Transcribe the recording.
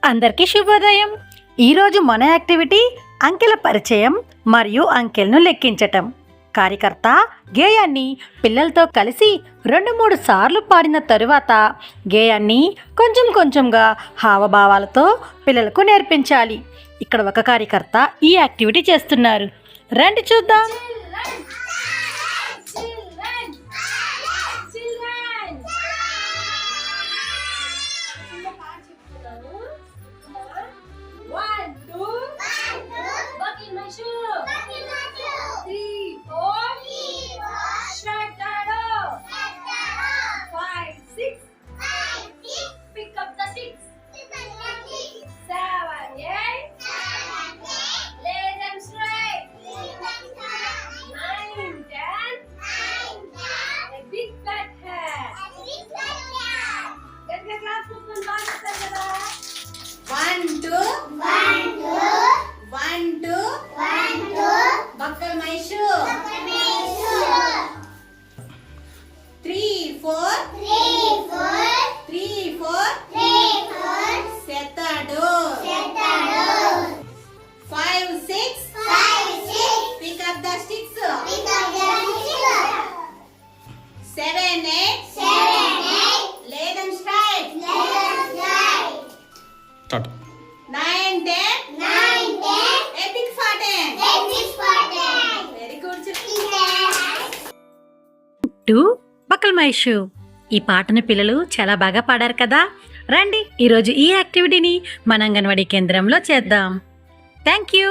అందరికీ శుభోదయం. ఈరోజు మన యాక్టివిటీ అంకెల పరిచయం మరియు అంకెలను లెక్కించటం. కార్యకర్త గేయాన్ని పిల్లలతో కలిసి 2-3 సార్లు పాడిన తరువాత గేయాన్ని కొంచెం కొంచెంగా హావభావాలతో పిల్లలకు నేర్పించాలి. ఇక్కడ ఒక కార్యకర్త ఈ యాక్టివిటీ చేస్తున్నారు. రండి చూద్దాం. Start. 9, 10. Epic Spartan. Very good. 2 buckle my shoe. ఈ పాటను పిల్లలు చాలా బాగా పాడారు కదా. రండి ఈరోజు ఈ యాక్టివిటీని మన అంగన్వాడీ కేంద్రంలో చేద్దాం. Thank you.